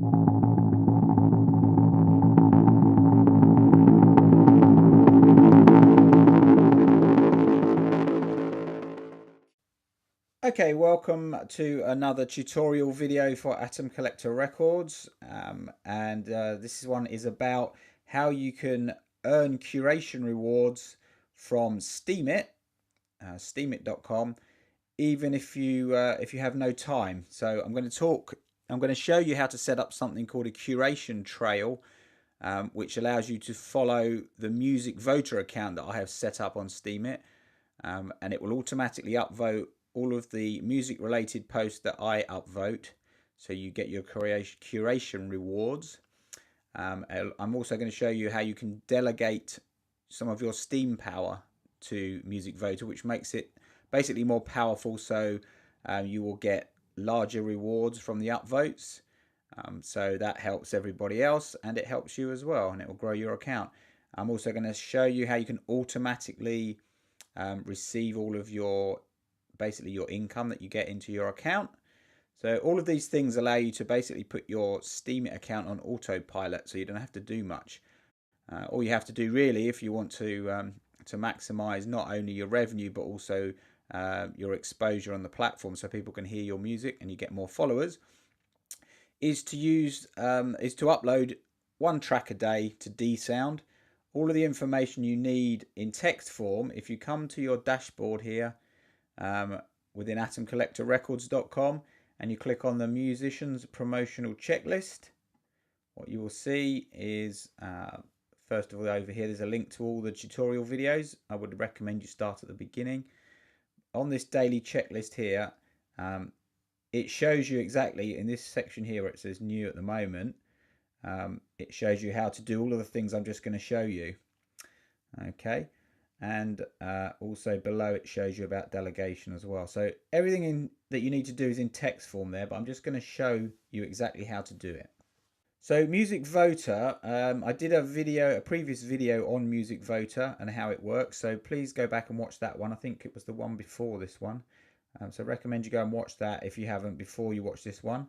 Okay, welcome to another tutorial video for Atom Collector Records, this one is about how you can earn curation rewards from Steemit, Steemit.com, even if you have no time. So I'm going to show you how to set up something called a curation trail, which allows you to follow the MusicVoter account that I have set up on Steemit, and it will automatically upvote all of the music related posts that I upvote, so you get your curation rewards. I'm also going to show you how you can delegate some of your Steam power to MusicVoter, which makes it basically more powerful, so you will get larger rewards from the upvotes. So that helps everybody else and it helps you as well, and it will grow your account. I'm also going to show you how you can automatically receive all of your income that you get into your account. So all of these things allow you to basically put your Steemit account on autopilot, so you don't have to do much. All you have to do really, if you want to maximize not only your revenue but also your exposure on the platform, so people can hear your music and you get more followers, is to upload one track a day to DSound. All of the information you need in text form, if you come to your dashboard here, within atomcollectorrecords.com, and you click on the musicians promotional checklist, what you will see is first of all, over here there's a link to all the tutorial videos. I would recommend you start at the beginning. On this daily checklist here, it shows you exactly in this section here where it says new at the moment, it shows you how to do all of the things I'm just going to show you. Okay. And also below it shows you about delegation as well. So everything that you need to do is in text form there, but I'm just going to show you exactly how to do it. So MusicVoter, I did a previous video on MusicVoter and how it works, so please go back and watch that one. I think it was the one before this one, so I recommend you go and watch that if you haven't before you watch this one.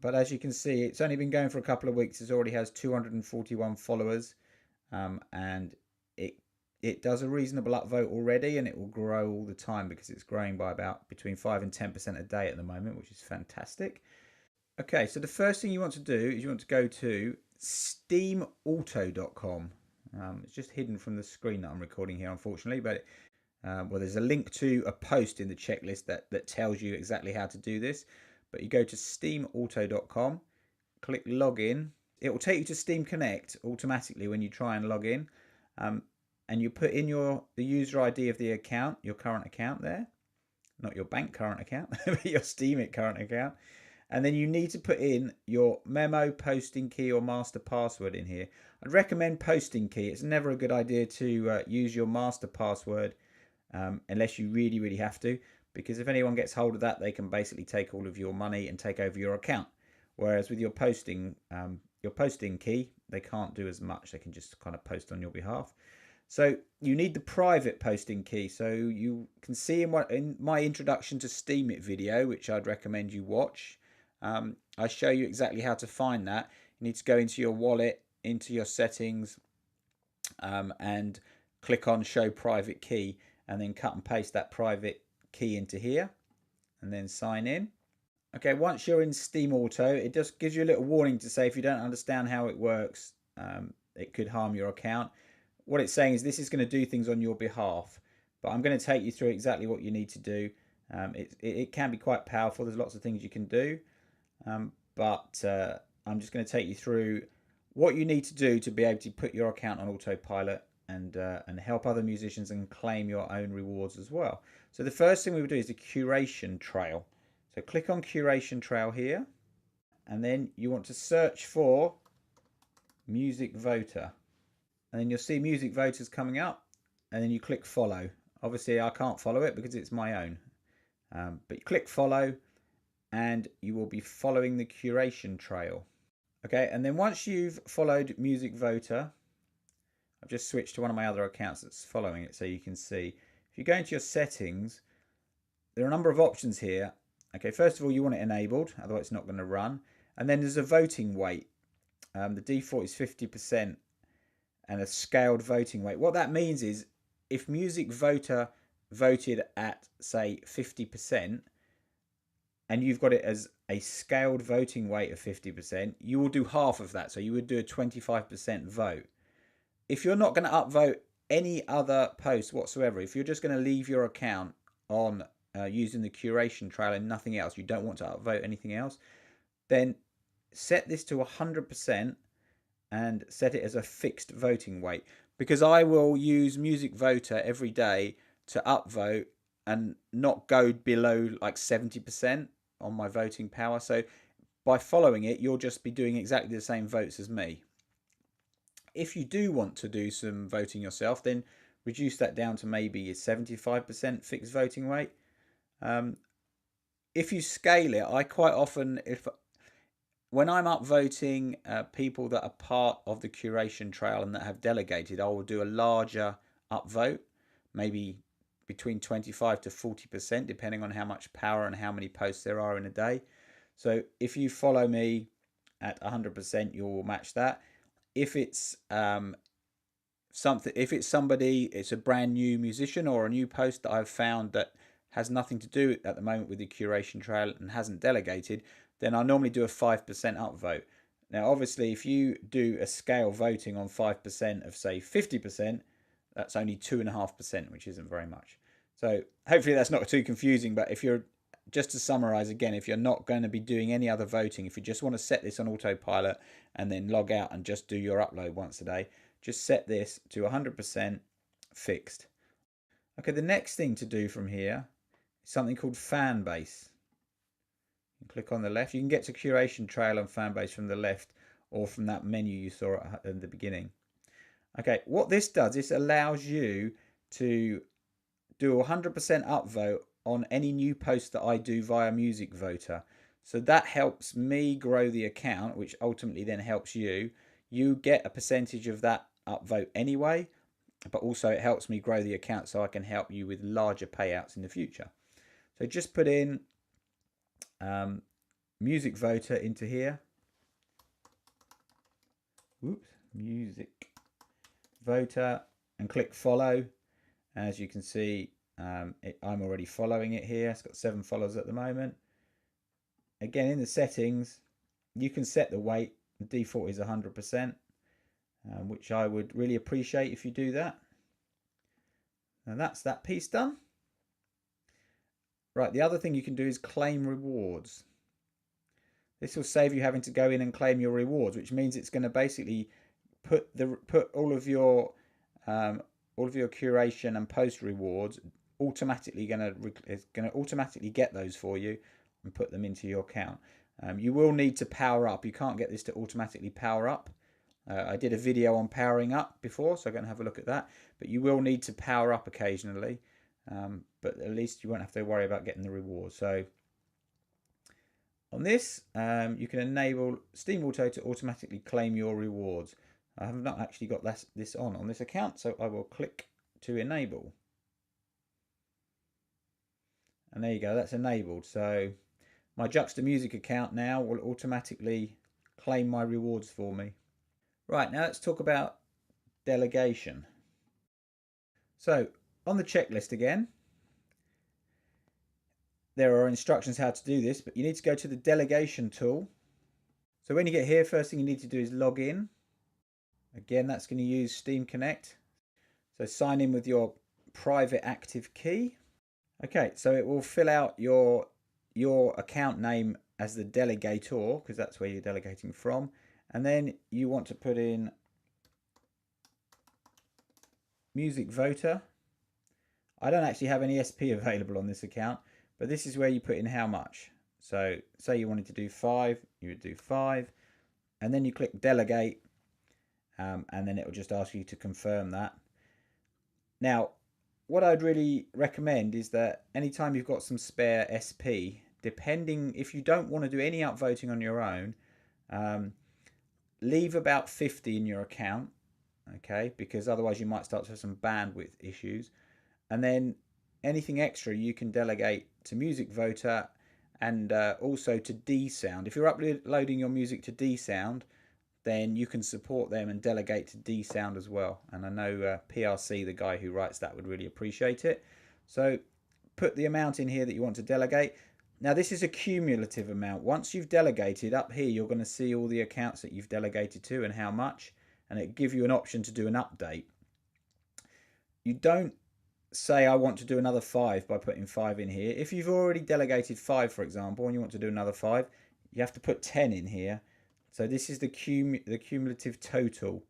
But as you can see, it's only been going for a couple of weeks. It already has 241 followers, and it does a reasonable upvote already, and it will grow all the time because it's growing by about between 5 and 10% a day at the moment, which is fantastic. Okay, so the first thing you want to do is you want to go to SteemAuto.com. It's just hidden from the screen that I'm recording here, unfortunately, but well, there's a link to a post in the checklist that tells you exactly how to do this. But you go to SteemAuto.com, click login. It will take you to Steam Connect automatically when you try and log in. And you put in the user ID of the account, your current account there, not your bank current account, but your Steemit current account. And then you need to put in your memo, posting key, or master password in here. I'd recommend posting key. It's never a good idea to use your master password unless you really, really have to, because if anyone gets hold of that, they can basically take all of your money and take over your account. Whereas with your posting key, they can't do as much. They can just kind of post on your behalf. So you need the private posting key. So you can see in my introduction to Steemit video, which I'd recommend you watch, I show you exactly how to find that. You need to go into your wallet, into your settings, and click on show private key, and then cut and paste that private key into here, and then sign in. Okay, once you're in SteemAuto, it just gives you a little warning to say if you don't understand how it works, it could harm your account. What it's saying is this is going to do things on your behalf, but I'm going to take you through exactly what you need to do. It can be quite powerful. There's lots of things you can do, but I'm just going to take you through what you need to do to be able to put your account on autopilot and help other musicians and claim your own rewards as well. So the first thing we would do is the curation trail. So click on curation trail here, and then you want to search for MusicVoter. And then you'll see MusicVoters coming up, and then you click follow. Obviously I can't follow it because it's my own, but you click follow and you will be following the curation trail. Okay, and then once you've followed MusicVoter, I've just switched to one of my other accounts that's following it so you can see. If you go into your settings, there are a number of options here. Okay, first of all, you want it enabled, otherwise it's not going to run. And then there's a voting weight. The default is 50% and a scaled voting weight. What that means is if MusicVoter voted at, say, 50%, and you've got it as a scaled voting weight of 50%, you will do half of that. So you would do a 25% vote. If you're not going to upvote any other post whatsoever, if you're just going to leave your account on using the curation trail and nothing else, you don't want to upvote anything else, then set this to 100% and set it as a fixed voting weight. Because I will use MusicVoter every day to upvote and not go below like 70% on my voting power. So by following it, you'll just be doing exactly the same votes as me. If you do want to do some voting yourself, then reduce that down to maybe a 75% fixed voting weight. If you scale it, I quite often, when I'm upvoting people that are part of the curation trail and that have delegated, I will do a larger upvote, maybe between 25 to 40%, depending on how much power and how many posts there are in a day. So if you follow me at 100%, you'll match that. If it's somebody, it's a brand new musician or a new post that I've found that has nothing to do at the moment with the curation trail and hasn't delegated, then I normally do a 5% upvote. Now, obviously, if you do a scale voting on 5% of, say, 50%, that's only 2.5%, which isn't very much. So hopefully that's not too confusing, but if you're, just to summarize again, if you're not going to be doing any other voting, if you just want to set this on autopilot and then log out and just do your upload once a day, just set this to 100% fixed. Okay, the next thing to do from here is something called Fanbase. Click on the left. You can get to curation trail and Fanbase from the left or from that menu you saw at the beginning. Okay, what this does, this allows you to do a 100% upvote on any new post that I do via MusicVoter. So that helps me grow the account, which ultimately then helps you. You get a percentage of that upvote anyway, but also it helps me grow the account so I can help you with larger payouts in the future. So just put in MusicVoter into here. Oops, MusicVoter, and click follow. As you can see, I'm already following it here. It's got 7 followers at the moment. Again, in the settings, you can set the weight. The default is 100%, which I would really appreciate if you do that. And that's that piece done. Right, the other thing you can do is claim rewards. This will save you having to go in and claim your rewards, which means it's going to basically put all of your curation and post rewards automatically it's going to automatically get those for you and put them into your account. You will need to power up. You can't get this to automatically power up. I did a video on powering up before, so I'm going to have a look at that. But you will need to power up occasionally. But at least you won't have to worry about getting the rewards. So on this, you can enable SteemAuto to automatically claim your rewards. I have not actually got this on this account, so I will click to enable. And there you go, that's enabled. So my Juxta Music account now will automatically claim my rewards for me. Right, now let's talk about delegation. So on the checklist again, there are instructions how to do this, but you need to go to the delegation tool. So when you get here, first thing you need to do is log in. Again, that's going to use Steam Connect. So sign in with your private active key. Okay, so it will fill out your account name as the delegator, because that's where you're delegating from. And then you want to put in MusicVoter. I don't actually have any SP available on this account, but this is where you put in how much. So say you wanted to do 5, you would do 5. And then you click Delegate, and then it will just ask you to confirm that. Now, what I'd really recommend is that anytime you've got some spare SP, depending, if you don't want to do any upvoting on your own, leave about 50 in your account, okay, because otherwise you might start to have some bandwidth issues. And then anything extra you can delegate to MusicVoter, and also to dsound. If you're uploading your music to dsound, then you can support them and delegate to dsound as well. And I know PRC, the guy who writes that, would really appreciate it. So put the amount in here that you want to delegate. Now this is a cumulative amount. Once you've delegated, up here you're going to see all the accounts that you've delegated to and how much, and it gives you an option to do an update. You don't say I want to do another 5 by putting 5 in here. If you've already delegated 5, for example, and you want to do another 5, you have to put 10 in here. So this is the cumulative total,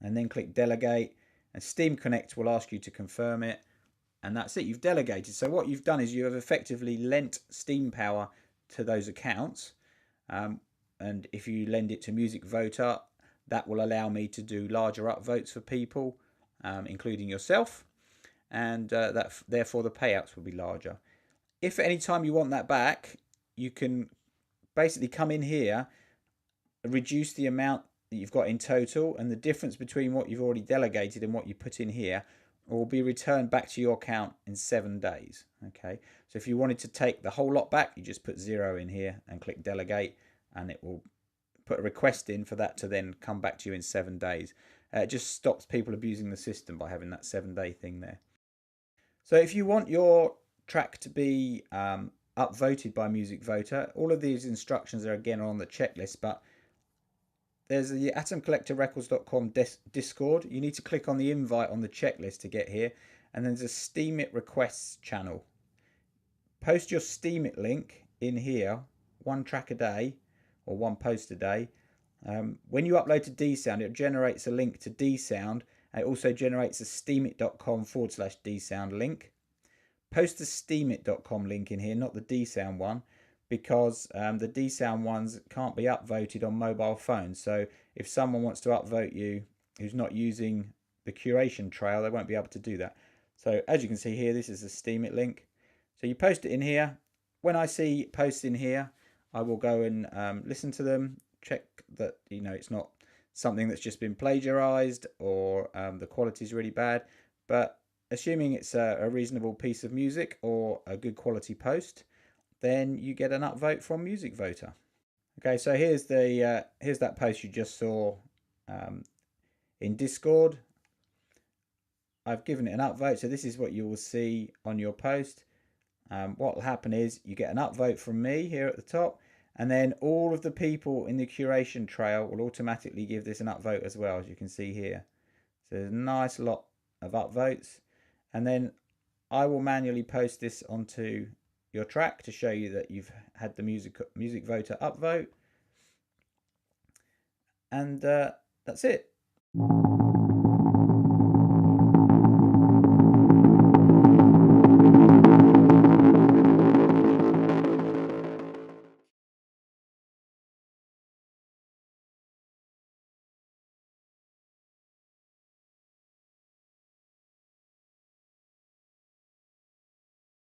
and then click delegate, and Steam Connect will ask you to confirm it, and that's it. You've delegated. So what you've done is you have effectively lent Steam power to those accounts, and if you lend it to MusicVoter, that will allow me to do larger upvotes for people, including yourself, and that therefore the payouts will be larger. If at any time you want that back, you can basically come in here, reduce the amount that you've got in total, and the difference between what you've already delegated and what you put in here will be returned back to your account in 7 days. Okay, so if you wanted to take the whole lot back, you just put 0 in here and click delegate, and it will put a request in for that to then come back to you in 7 days. It just stops people abusing the system by having that 7-day thing there. So if you want your track to be upvoted by MusicVoter, all of these instructions are again on the checklist, but there's the atomcollectorrecords.com Discord. You need to click on the invite on the checklist to get here, and then there's a Steemit requests channel. Post your Steemit link in here, 1 track a day or 1 post a day. When you upload to dsound, it generates a link to dsound. It also generates a steemit.com/dsound link. Post the steemit.com link in here, not the dsound one, because the dsound ones can't be upvoted on mobile phones. So if someone wants to upvote you who's not using the curation trail, they won't be able to do that. So as you can see here, this is the Steemit link. So you post it in here. When I see posts in here, I will go and listen to them, check that it's not something that's just been plagiarized or the quality is really bad. But assuming it's a reasonable piece of music or a good quality post, then you get an upvote from MusicVoter. Okay, so here's that post you just saw in Discord. I've given it an upvote, so this is what you will see on your post. What will happen is you get an upvote from me here at the top, and then all of the people in the curation trail will automatically give this an upvote as well, as you can see here. So there's a nice lot of upvotes, and then I will manually post this onto your track to show you that you've had the MusicVoter upvote, and that's it.